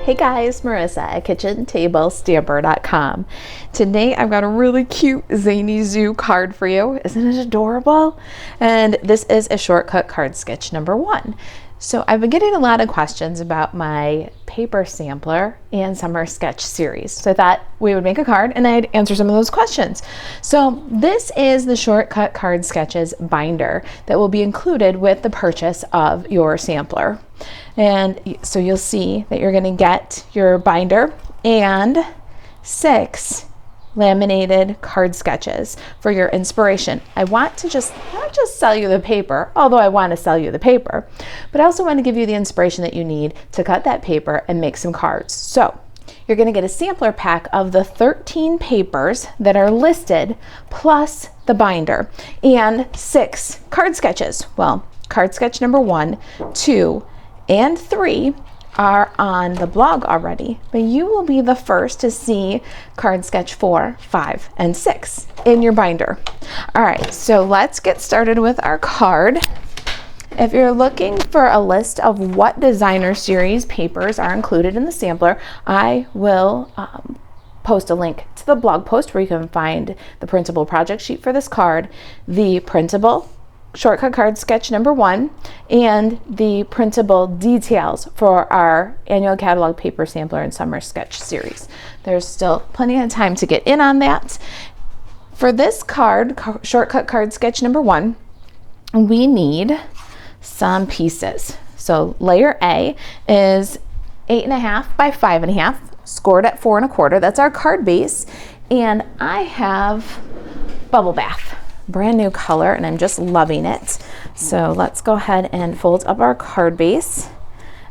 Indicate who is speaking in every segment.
Speaker 1: Hey guys, Marissa at KitchenTableStamper.com. Today I've got a really cute Zany Zoo card for you. Isn't it adorable? And this is a shortcut card sketch number 1. So I've been getting a lot of questions about my paper sampler and summer sketch series. So I thought we would make a card and I'd answer some of those questions. So this is the Shortcut Card Sketches binder that will be included with the purchase of your sampler. And so you'll see that you're going to get your binder and 6 laminated card sketches for your inspiration. I want to not just sell you the paper, although I want to sell you the paper, but I also want to give you the inspiration that you need to cut that paper and make some cards. So you're going to get a sampler pack of the 13 papers that are listed, plus the binder, and 6 card sketches. Well, card sketch number 1, 2, and 3 are on the blog already, but you will be the first to see card sketch 4, 5, and 6 in your binder. All right, so let's get started with our card. If you're looking for a list of what designer series papers are included in the sampler, I will post a link to the blog post where you can find the printable project sheet for this card, the printable shortcut card sketch number 1, and the printable details for our annual catalog paper sampler and summer sketch series. There's still plenty of time to get in on that. For this card, shortcut card sketch number 1, we need some pieces. So layer A is 8.5 by 5.5, scored at 4 1/4. That's our card base. And I have Bubble Bath. Brand new color, and I'm just loving it. So let's go ahead and fold up our card base.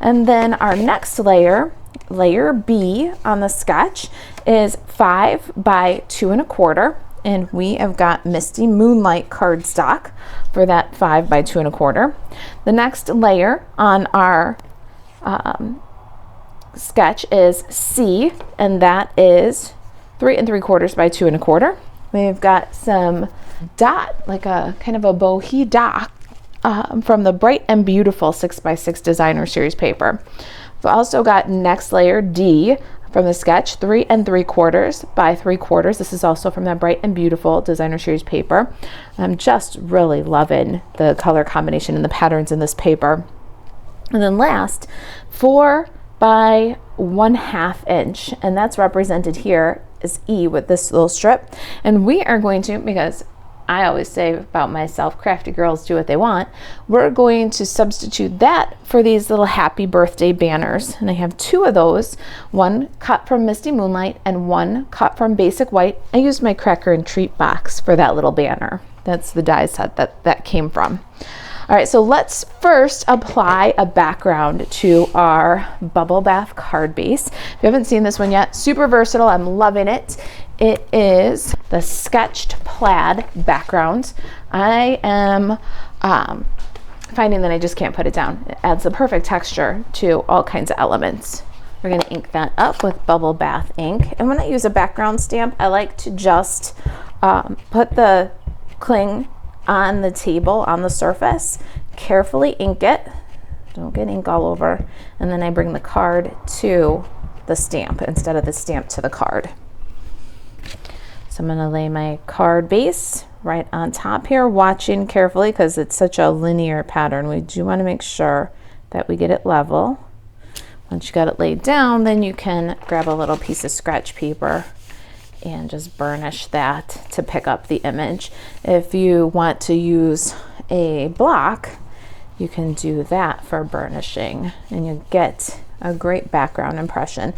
Speaker 1: And then our next layer, layer B on the sketch, is 5 by 2 1/4. And we have got Misty Moonlight cardstock for that 5 by 2 1/4. The next layer on our sketch is C, and that is 3 3/4 by 2 1/4. We've got some dot, like a kind of a bohea dot from the Bright and Beautiful 6x6 designer series paper. We've also got next layer D from the sketch, 3 3/4 by 3/4. This is also from the Bright and Beautiful designer series paper. I'm just really loving the color combination and the patterns in this paper. And then last, 4 by 1/2 inch, and that's represented here is E with this little strip. And we are going to, because I always say about myself, crafty girls do what they want, we're going to substitute that for these little happy birthday banners. And I have 2 of those, one cut from Misty Moonlight and one cut from Basic White. I used my cracker and treat box for that little banner. That's the die set that came from. All right, so let's first apply a background to our Bubble Bath card base. If you haven't seen this one yet, super versatile, I'm loving it. It is the sketched plaid background. I am finding that I just can't put it down. It adds the perfect texture to all kinds of elements. We're gonna ink that up with Bubble Bath ink. And when I use a background stamp, I like to just put the cling on the table, on the surface, carefully ink it, don't get ink all over, and then I bring the card to the stamp instead of the stamp to the card. So I'm going to lay my card base right on top here, watching carefully because it's such a linear pattern. We do want to make sure that we get it level. Once you got it laid down, then you can grab a little piece of scratch paper and just burnish that to pick up the image. If you want to use a block, you can do that for burnishing and you get a great background impression.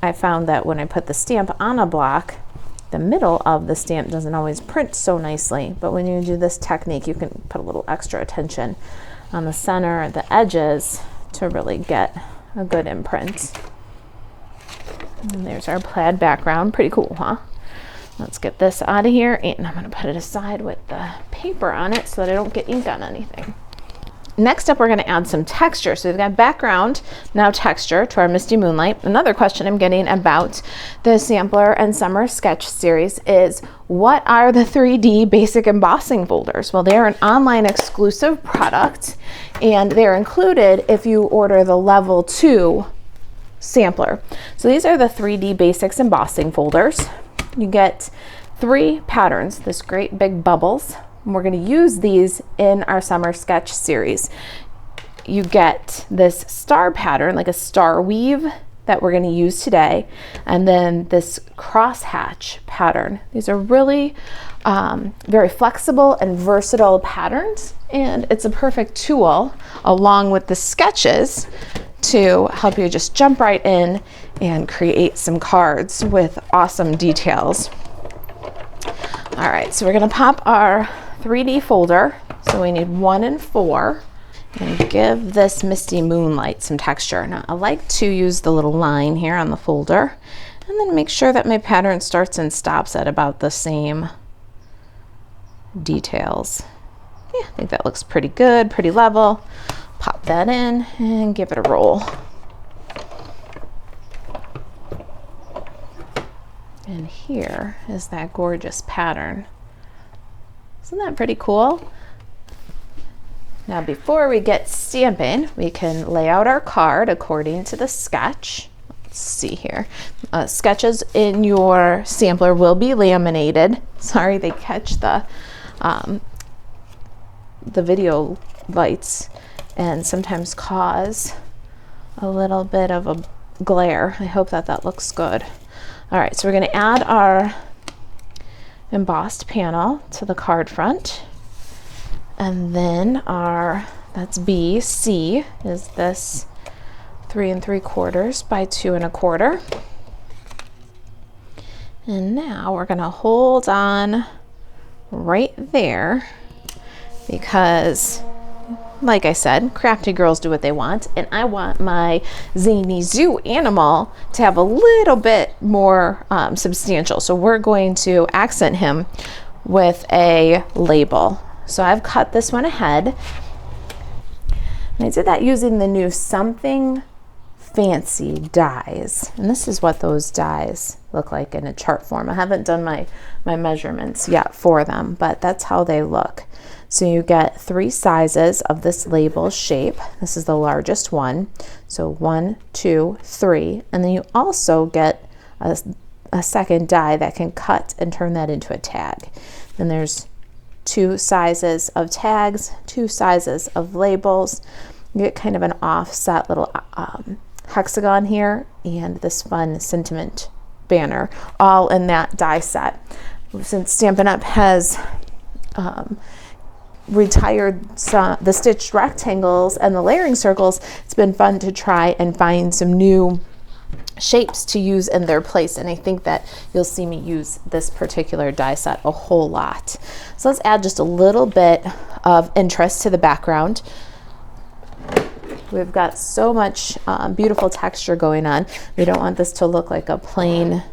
Speaker 1: I found that when I put the stamp on a block, the middle of the stamp doesn't always print so nicely, but when you do this technique, you can put a little extra attention on the center, the edges, to really get a good imprint. And there's our plaid background. Pretty cool, huh? Let's get this out of here, and I'm going to put it aside with the paper on it so that I don't get ink on anything. Next up, we're going to add some texture. So we've got background, now texture to our Misty Moonlight. Another question I'm getting about the sampler and summer sketch series is, what are the 3D basic embossing folders? Well, they're an online exclusive product, and they're included if you order the level 2 sampler. So these are the 3D Basics embossing folders. You get 3 patterns, this great big bubbles. And we're going to use these in our summer sketch series. You get this star pattern, like a star weave, that we're going to use today, and then this crosshatch pattern. These are really very flexible and versatile patterns, and it's a perfect tool along with the sketches to help you just jump right in and create some cards with awesome details. All right, so we're going to pop our 3D folder. So we need 1 and 4. And give this Misty Moonlight some texture. Now I like to use the little line here on the folder and then make sure that my pattern starts and stops at about the same details. Yeah, I think that looks pretty good, pretty level. Pop that in and give it a roll. And here is that gorgeous pattern. Isn't that pretty cool? Now before we get stamping, we can lay out our card according to the sketch. Let's see here. Sketches in your sampler will be laminated. Sorry, they catch the video lights and sometimes cause a little bit of a glare. I hope that that looks good. All right, so we're going to add our embossed panel to the card front. And then our, that's B, C is this 3 3/4 by 2 1/4. And now we're gonna hold on right there because, like I said, crafty girls do what they want, and I want my Zany zoo animal to have a little bit more substantial. So we're going to accent him with a label. So I've cut this one ahead, and I did that using the new Something Fancy dies. And this is what those dies look like in a chart form. I haven't done my measurements yet for them, but that's how they look. So you get 3 sizes of this label shape. This is the largest one. So 1, 2, 3. And then you also get a second die that can cut and turn that into a tag. And there's 2 sizes of tags, 2 sizes of labels. You get kind of an offset little hexagon here and this fun sentiment banner, all in that die set. Since Stampin' Up! Has retired the stitched rectangles and the layering circles, it's been fun to try and find some new shapes to use in their place, and I think that you'll see me use this particular die set a whole lot. So let's add just a little bit of interest to the background. We've got so much beautiful texture going on. We don't want this to look like a plain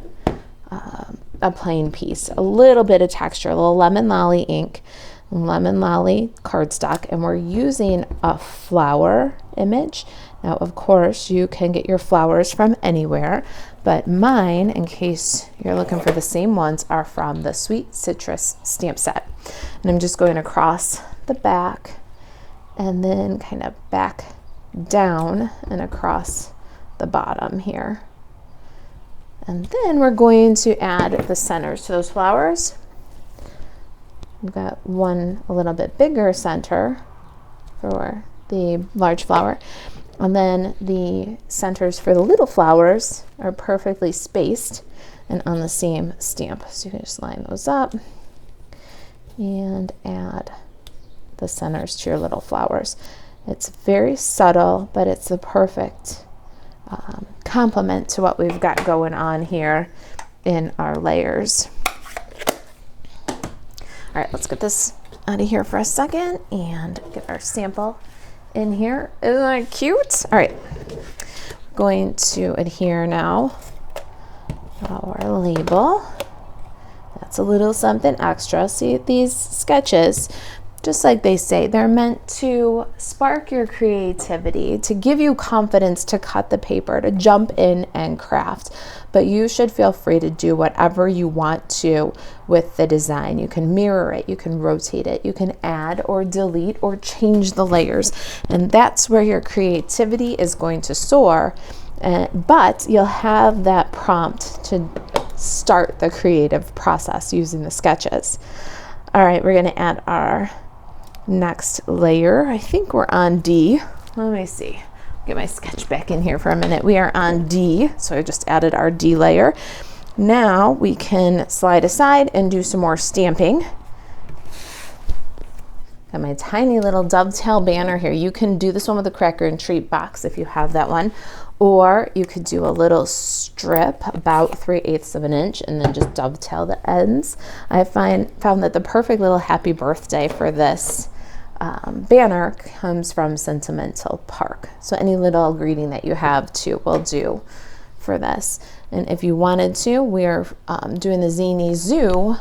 Speaker 1: piece. A little bit of texture, a little lemon lolly ink, lemon lolly cardstock, and we're using a flower image. Now, of course, you can get your flowers from anywhere, but mine, in case you're looking for the same ones, are from the Sweet Citrus stamp set. And I'm just going across the back and then kind of back down and across the bottom here. And then we're going to add the centers to those flowers. We've got one a little bit bigger center for the large flower. And then the centers for the little flowers are perfectly spaced and on the same stamp. So you can just line those up and add the centers to your little flowers. It's very subtle, but it's the perfect complement to what we've got going on here in our layers. All right, let's get this out of here for a second and get our sample in here. Isn't that cute? All right, we're going to adhere now our label. That's a little something extra. See, these sketches, just like they say, they're meant to spark your creativity, to give you confidence to cut the paper, to jump in and craft. But you should feel free to do whatever you want to with the design. You can mirror it, you can rotate it, you can add or delete or change the layers. And that's where your creativity is going to soar But you'll have that prompt to start the creative process using the sketches. All right, we're gonna add our next layer. I think we're on D. Let me see. Get my sketch back in here for a minute. We are on D, so I just added our D layer. Now we can slide aside and do some more stamping. Got my tiny little dovetail banner here. You can do this one with a cracker and treat box if you have that one, or you could do a little strip about 3/8 of an inch and then just dovetail the ends. I found that the perfect little happy birthday for this banner comes from Sentimental Park. So any little greeting that you have too will do for this. And if you wanted to, we're doing the Zany Zoo,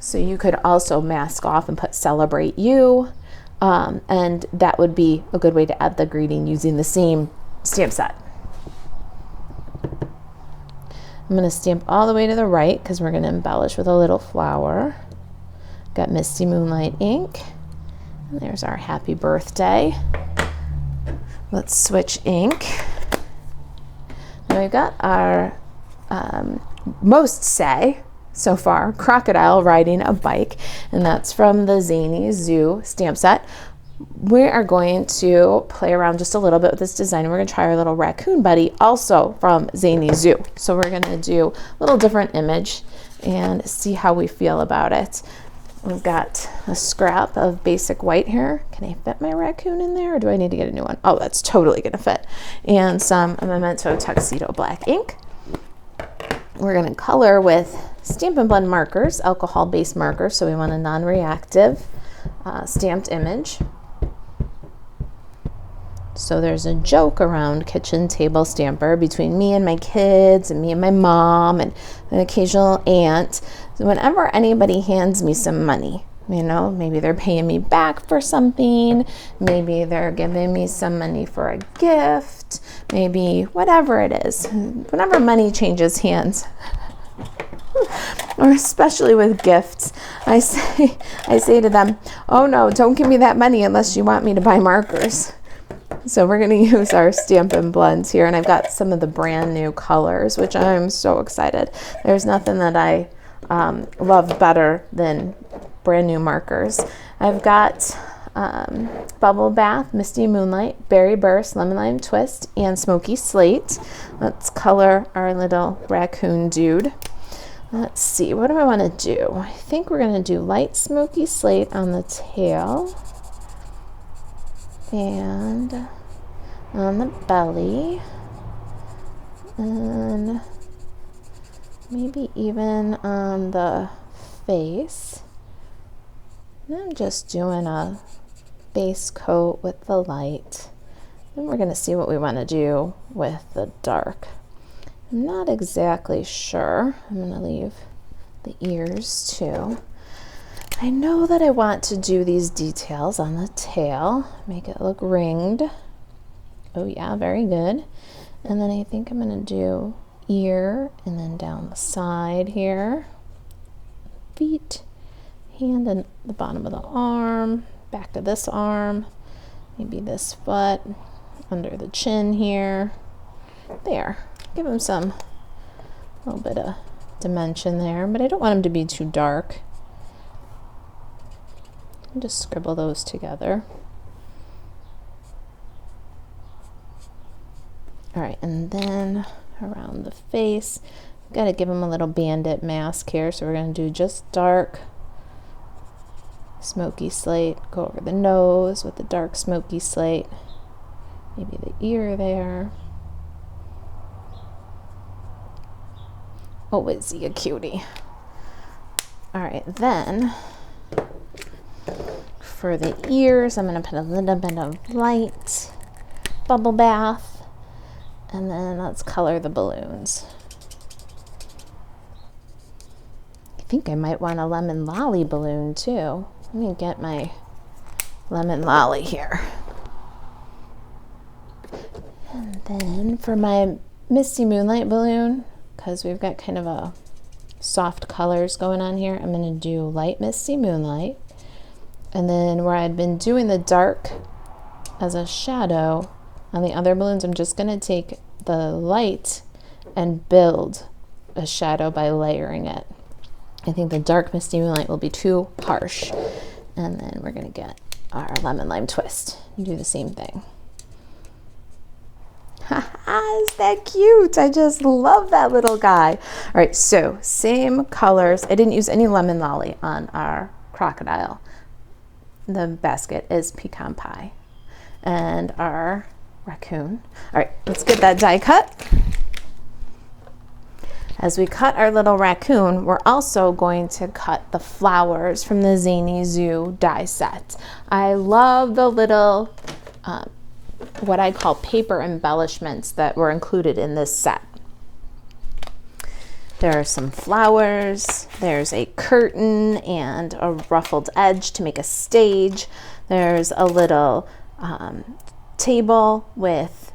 Speaker 1: so you could also mask off and put Celebrate You, and that would be a good way to add the greeting using the same stamp set. I'm going to stamp all the way to the right because we're going to embellish with a little flower. Got Misty Moonlight ink. And there's our happy birthday. Let's switch ink. Now we've got our most say so far, crocodile riding a bike, and that's from the Zany Zoo stamp set. We are going to play around just a little bit with this design. We're going to try our little raccoon buddy, also from Zany Zoo. So we're going to do a little different image and see how we feel about it. We've got a scrap of basic white here. Can I fit my raccoon in there, or do I need to get a new one? Oh, that's totally going to fit. And some Memento Tuxedo black ink. We're going to color with Stampin' Blend markers, alcohol-based markers, so we want a non-reactive stamped image. So there's a joke around kitchen table stamper between me and my kids and me and my mom and an occasional aunt. So whenever anybody hands me some money, you know, maybe they're paying me back for something, maybe they're giving me some money for a gift, maybe whatever it is, whenever money changes hands, or especially with gifts, I say to them, oh no, don't give me that money unless you want me to buy markers. So we're going to use our Stampin' Blends here, and I've got some of the brand new colors, which I'm so excited. There's nothing that I love better than brand new markers. I've got Bubble Bath, Misty Moonlight, Berry Burst, Lemon Lime Twist, and Smoky Slate. Let's color our little raccoon dude. Let's see, what do I want to do? I think we're going to do light Smoky Slate on the tail and on the belly, and maybe even on the face. And I'm just doing a base coat with the light. Then we're going to see what we want to do with the dark. I'm not exactly sure. I'm going to leave the ears too. I know that I want to do these details on the tail, make it look ringed. Oh yeah, very good. And then I think I'm going to do ear, and then down the side here, feet, hand and the bottom of the arm, back of this arm, maybe this foot, under the chin here. There, give him some, a little bit of dimension there, but I don't want him to be too dark. Just scribble those together. All right, and then around the face, got to give him a little bandit mask here, so we're going to do just dark Smoky Slate, go over the nose with the dark Smoky Slate, maybe the ear there. Oh, is he a cutie? All right, then for the ears, I'm going to put a little bit of light Bubble Bath, and then let's color the balloons. I think I might want a lemon lolly balloon too. Let me get my lemon lolly here. And then for my Misty Moonlight balloon, because we've got kind of a soft colors going on here, I'm going to do light Misty Moonlight. And then where I'd been doing the dark as a shadow, On the other balloons, I'm just gonna take the light and build a shadow by layering it. I think the dark Misty Moonlight will be too harsh. And then we're gonna get our lemon lime twist and do the same thing. Is that cute? I just love that little guy. All right, so same colors. I didn't use any lemon lolly on our crocodile. The basket is pecan pie. And our raccoon. All right, let's get that die cut. As we cut our little raccoon, we're also going to cut the flowers from the Zany Zoo die set. I love the little, what I call paper embellishments that were included in this set. There are some flowers, there's a curtain and a ruffled edge to make a stage. There's a little table with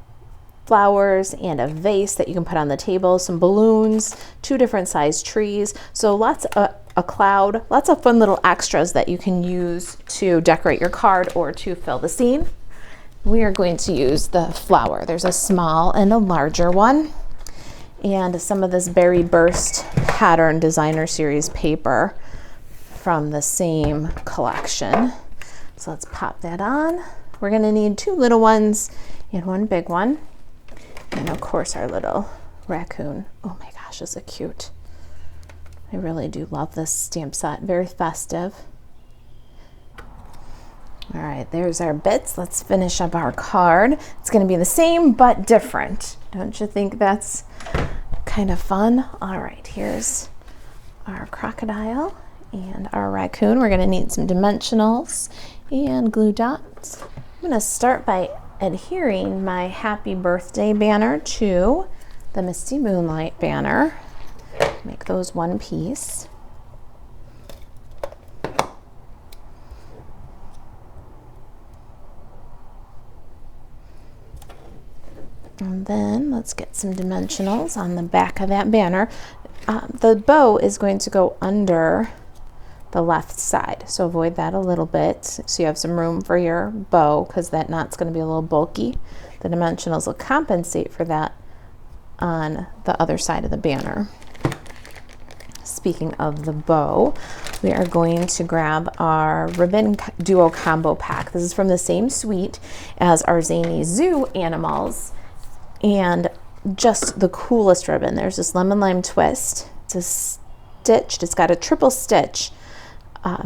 Speaker 1: flowers and a vase that you can put on the table, some balloons, 2 different size trees. So lots of a cloud, lots of fun little extras that you can use to decorate your card or to fill the scene. We are going to use the flower. There's a small and a larger one, and some of this Berry Burst pattern designer series paper from the same collection. So let's pop that on. We're gonna need 2 little ones and 1 big one. And of course our little raccoon. Oh my gosh, is it cute. I really do love this stamp set, very festive. All right, there's our bits. Let's finish up our card. It's gonna be the same but different. Don't you think that's kind of fun? All right, here's our crocodile and our raccoon. We're gonna need some dimensionals and glue dots. I'm gonna start by adhering my happy birthday banner to the Misty Moonlight banner. Make those one piece. And then let's get some dimensionals on the back of that banner. The bow is going to go under the left side, so avoid that a little bit so you have some room for your bow, because that knot's going to be a little bulky. The dimensionals will compensate for that on the other side of the banner. Speaking of the bow, we are going to grab our ribbon duo combo pack. This is from the same suite as our Zany Zoo animals, and just the coolest ribbon. There's this lemon lime twist. It's stitched, it's got a triple stitch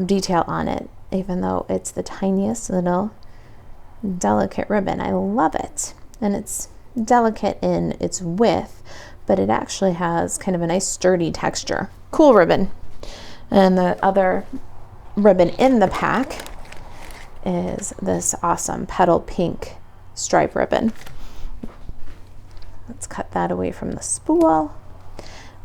Speaker 1: detail on it, even though it's the tiniest little delicate ribbon. I love it. And it's delicate in its width, but it actually has kind of a nice sturdy texture. Cool ribbon. And the other ribbon in the pack is this awesome petal pink stripe ribbon. Let's cut that away from the spool.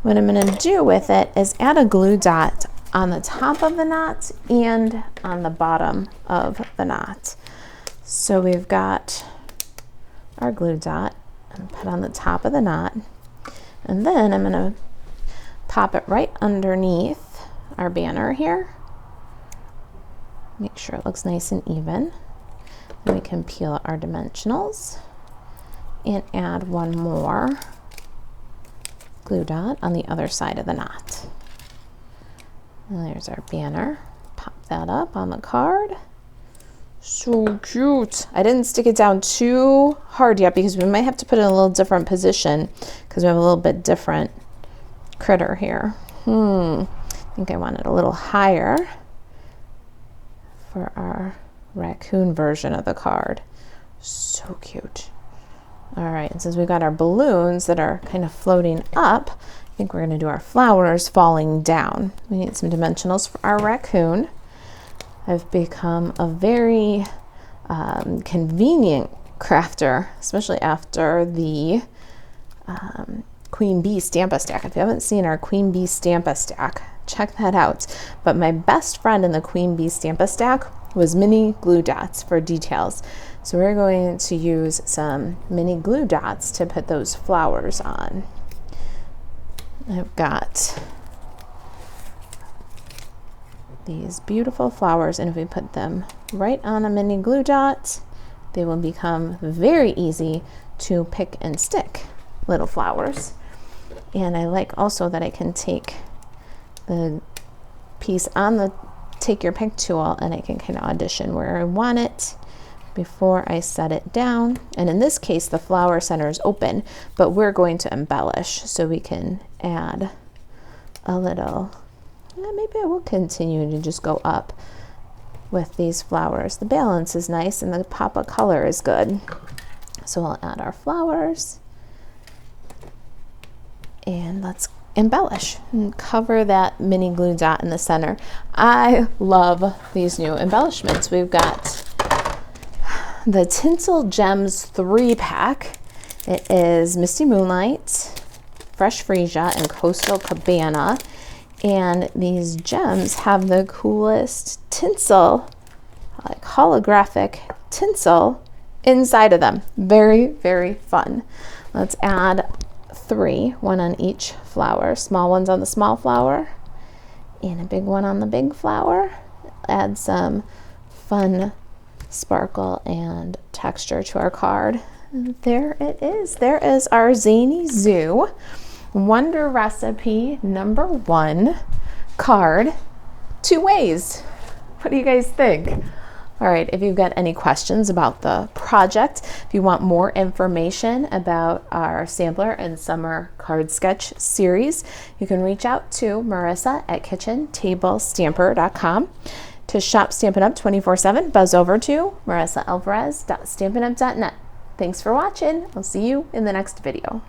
Speaker 1: What I'm going to do with it is add a glue dot on the top of the knot and on the bottom of the knot. So we've got our glue dot and put on the top of the knot, and then I'm going to pop it right underneath our banner here. Make sure it looks nice and even. Then we can peel our dimensionals and add one more glue dot on the other side of the knot. And there's our banner. Pop that up on the card. So cute. I didn't stick it down too hard yet because we might have to put it in a little different position because we have a little bit different critter here. I think I want it a little higher for our raccoon version of the card. So cute. All right, and since we've got our balloons that are kind of floating up, I think we're going to do our flowers falling down. We need some dimensionals for our raccoon. I've become a very convenient crafter, especially after the Queen Bee Stampa Stack. If you haven't seen our Queen Bee Stampa Stack, check that out. But my best friend in the Queen Bee Stampa Stack was mini glue dots for details. So we're going to use some mini glue dots to put those flowers on. I've got these beautiful flowers, and if we put them right on a mini glue dot, they will become very easy to pick and stick little flowers. And I like also that I can take the piece on the take your pick tool and I can kind of audition where I want it before I set it down. And in this case, the flower center is open, but we're going to embellish, so we can add a little, maybe I will continue to just go up with these flowers. The balance is nice and the pop of color is good. So we'll add our flowers and let's embellish and cover that mini glue dot in the center. I love these new embellishments. We've got the Tinsel Gems 3-pack. It is Misty Moonlight, Fresh Freesia, and Coastal Cabana. And these gems have the coolest tinsel, like holographic tinsel inside of them. Very, very fun. Let's add 3, one on each flower. Small ones on the small flower and a big one on the big flower. Add some fun sparkle and texture to our card. And there it is. There is our Zany Zoo Wonder Recipe #1 card. 2 ways. What do you guys think? All right, if you've got any questions about the project, if you want more information about our sampler and summer card sketch series, you can reach out to Marisa at kitchentablestamper.com. To shop Stampin' Up 24/7, buzz over to marisaalvarez.stampinup.net. Thanks for watching. I'll see you in the next video.